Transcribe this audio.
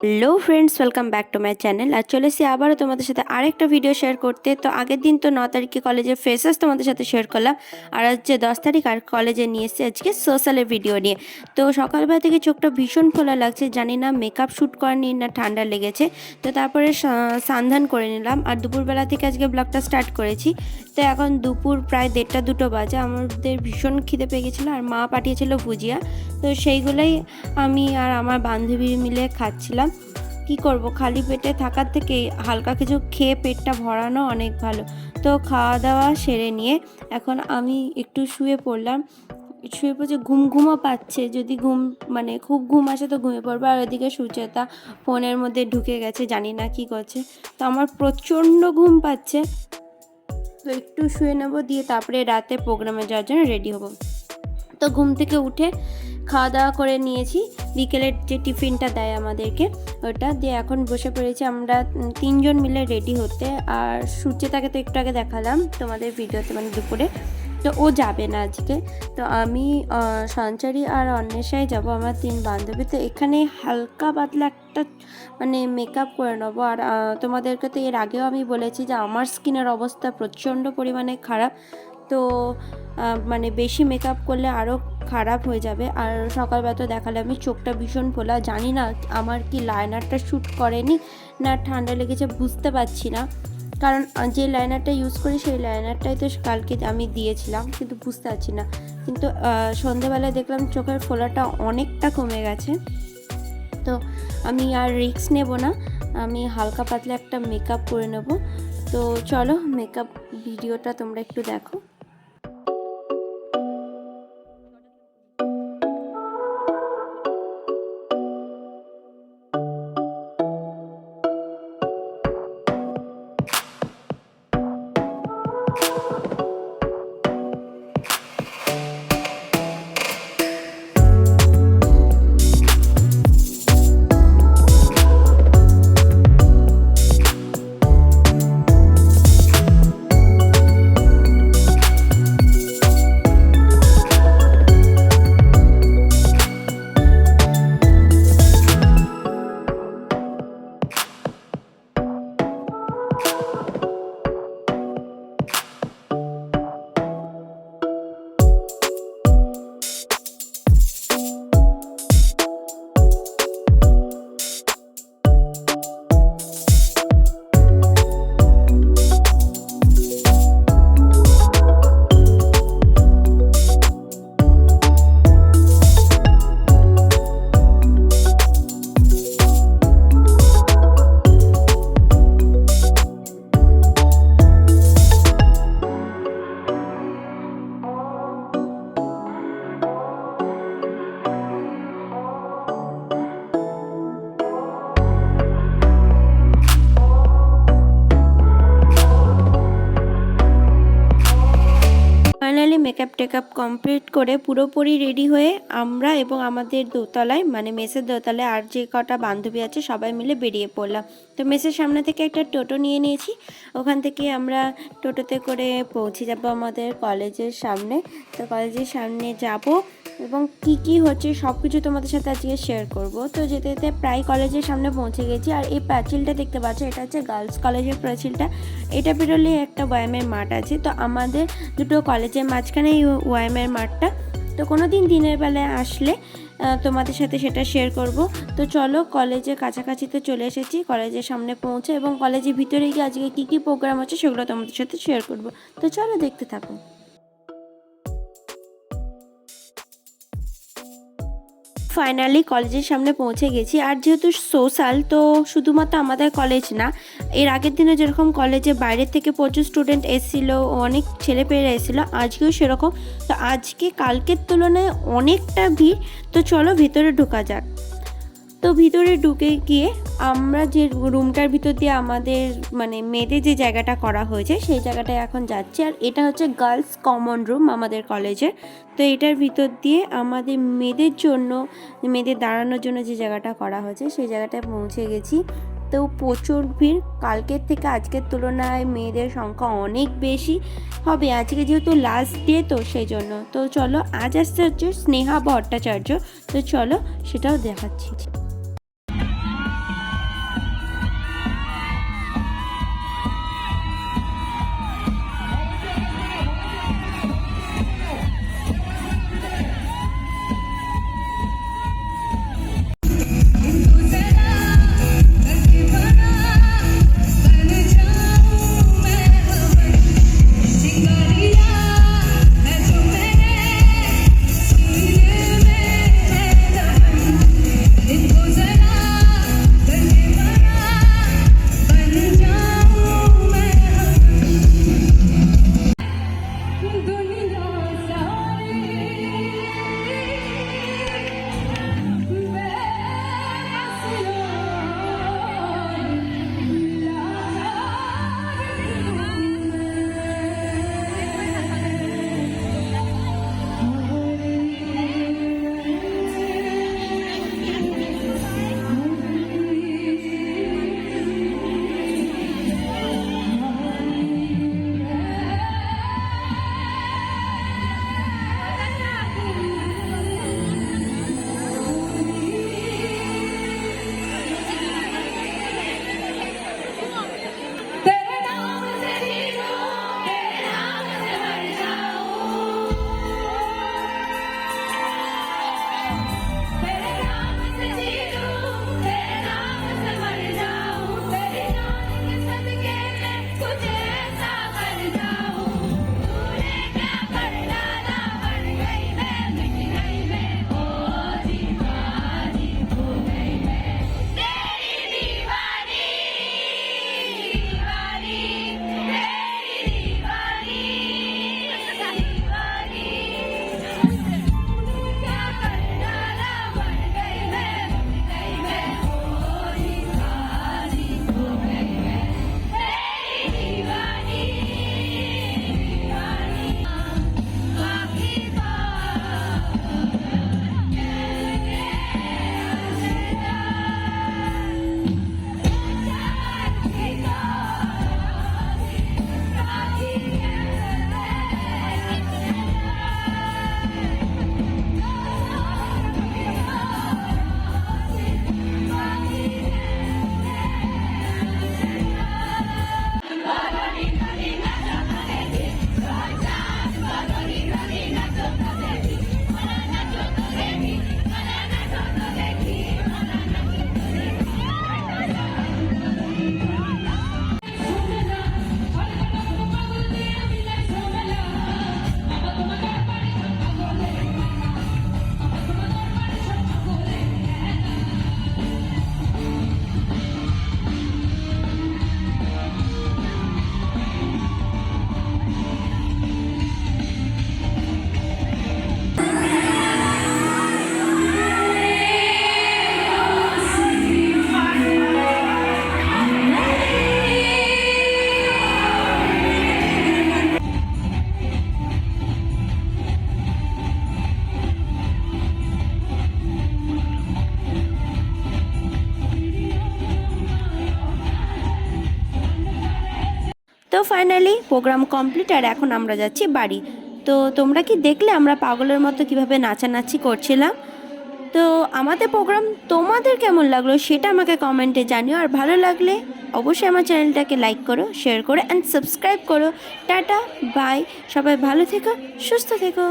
Hello friends, welcome back to my channel. আর চলেছি আবারও তোমাদের সাথে আরেকটা ভিডিও শেয়ার করতে। তো আগের দিন তো 9 তারিখে কলেজের ফ্রেশার্স তোমাদের সাথে শেয়ার করলাম, আর আজকে 10 তারিখ আর কলেজে নিয়ে এসেছি আজকে সোশ্যালের ভিডিও নিয়ে। তো সকালবেলা থেকে চোখটা ভীষণ ফোলা লাগছে, জানি না মেকআপ শ্যুট করেনি না ঠান্ডা লেগেছে। তো তারপরে সান্ধান করে নিলাম, আর দুপুরবেলা থেকে আজকে ব্লগটা স্টার্ট করেছি। তো এখন দুপুর প্রায় 1:30-2টো বাজে। আমাদের ভীষণ খিদে পেয়ে গেছিলো, আর মা পাঠিয়েছিল ভুজিয়া। তো সেইগুলোই আমি আর আমার বান্ধবী মিলে খাচ্ছিলাম। কি করব, খালি পেটে থাকার থেকে হালকা কিছু খেয়ে পেটটা ভরানো অনেক ভালো। তো খাওয়া দাওয়া সেরে নিয়ে এখন আমি একটু শুয়ে পড়লাম। শুয়ে পড়ছে, ঘুমও পাচ্ছে। যদি খুব ঘুম আসে তো ঘুমিয়ে পড়বে। আর ওইদিকে সুচেতা ফোনের মধ্যে ঢুকে গেছে, জানি না কি করছে। তো আমার প্রচণ্ড ঘুম পাচ্ছে, তো একটু শুয়ে নেব, দিয়ে তারপরে রাতে প্রোগ্রামে যাওয়ার জন্য রেডি হব। তো ঘুম থেকে উঠে খাওয়া দাওয়া করে নিয়েছি, বিকেলের যে টিফিনটা দেয় আমাদেরকে ওটা দিয়ে এখন বসে পড়েছি আমরা 3জন মিলে রেডি হতে। আর সূর্যটাকে তো একটু আগে দেখালাম তোমাদের ভিডিওতে, দুপুরে। তো ও যাবে না আজকে। তো আমি, সঞ্চারী আর অন্বেষাই যাব, আমার 3 বান্ধবী। তো এখানে হালকা পাতলা একটা মেকআপ করে নেবো। আর তোমাদেরকে তো এর আগেও আমি বলেছি যে আমার স্কিনের অবস্থা প্রচণ্ড পরিমাণে খারাপ। তো বেশি মেকআপ করলে আরও খারাপ হয়ে যাবে। আর সকালবেলা তো দেখালে আমি চোখটা ভীষণ ফোলা, জানি না আমার কি লাইনারটা শ্যুট করেনি না ঠান্ডা লেগেছে, বুঝতে পারছি না। কারণ যে লাইনারটা ইউজ করি সেই লাইনারটাই তো কালকে আমি দিয়েছিলাম, কিন্তু বুঝতে পারছি না। কিন্তু সন্ধেবেলায় দেখলাম চোখের ফোলাটা অনেকটা কমে গেছে। তো আমি আর রিস্ক নেব না, আমি হালকা পাতলা একটা মেকআপ করে নেব। তো চলো মেকআপ ভিডিওটা তোমরা একটু দেখো। ফাইনালি মেকআপ টেকআপ কমপ্লিট করে পুরোপুরি রেডি হয়ে আমরা এবং আমাদের দোতলায় মেসের দোতলায় আর যে কটা বান্ধবী আছে সবাই মিলে বেরিয়ে পড়লাম। তো মেসের সামনে থেকে একটা টোটো নিয়ে নিয়েছি, ওখান থেকে আমরা টোটোতে করে পৌঁছে যাব আমাদের কলেজের সামনে। তো কলেজের সামনে যাব এবং কি হচ্ছে সব কিছু তোমাদের সাথে আজকে শেয়ার করব। তো যেতে যেতে প্রায় কলেজের সামনে পৌঁছে গেছি। আর এই পাঁচিলটা দেখতে পাচ্ছ, এটা হচ্ছে গার্লস কলেজের পাঁচিলটা। এটা বেরোলে একটা ব্যায়ামের মাঠ আছে, তো আমাদের দুটো কলেজের মাঝখানে এই ব্যায়ামের মাঠটা। তো কোনো দিন দিনের বেলায় আসলে তোমাদের সাথে সেটা শেয়ার করব। তো চলো, কলেজের কাছাকাছি তো চলে এসেছি, কলেজের সামনে পৌঁছে এবং কলেজের ভিতরে গিয়ে আজকে কী প্রোগ্রাম হচ্ছে সেগুলো তোমাদের সাথে শেয়ার করব। তো চলো দেখতে থাকো। ফাইনালি কলেজের সামনে পৌঁছে গেছি। আর যেহেতু সোশ্যাল, তো শুধুমাত্র আমাদের কলেজ না, এর আগের দিনে যেরকম কলেজে বাইরের থেকে প্রচুর স্টুডেন্ট এসেছিলো, অনেক ছেলেপেয়েরা এসেছিলো, আজকেও সেরকম। তো আজকে কালকের তুলনায় অনেকটা ভিড়। তো চলো ভিতরে ঢোকা যাক। তো ভিতরে ঢুকে গিয়ে আমরা যে রুমটার ভিতর দিয়ে আমাদের মেয়েদের যে জায়গাটা করা হয়েছে সেই জায়গাটায় এখন যাচ্ছি। আর এটা হচ্ছে গার্লস কমন রুম আমাদের কলেজের। তো এটার ভিতর দিয়ে আমাদের মেয়েদের জন্য, মেয়েদের দাঁড়ানোর জন্য যে জায়গাটা করা হয়েছে সেই জায়গাটায় পৌঁছে গেছি। তো প্রচুর ভিড়, কালকের থেকে আজকের তুলনায় মেয়েদের সংখ্যা অনেক বেশি হবে আজকে, যেহেতু লাস্ট ডে তো সেই জন্য। তো চলো, আজ আসছে স্নেহা ভট্টাচার্য। তো চলো সেটাও দেখাচ্ছি। ফাইনালি প্রোগ্রাম কমপ্লিট আর এখন আমরা যাচ্ছি বাড়ি। তো তোমরা কি দেখলে আমরা পাগলের মতো কিভাবে নাচানাচি করছিলাম? তো আমাদের প্রোগ্রাম তোমাদের কেমন লাগলো সেটা আমাকে কমেন্টে জানিও, আর ভালো লাগলে অবশ্যই আমার চ্যানেলটাকে লাইক করো, শেয়ার করো অ্যান্ড সাবস্ক্রাইব করো। টাটা, বাই, সবাই ভালো থেকো, সুস্থ থেকো।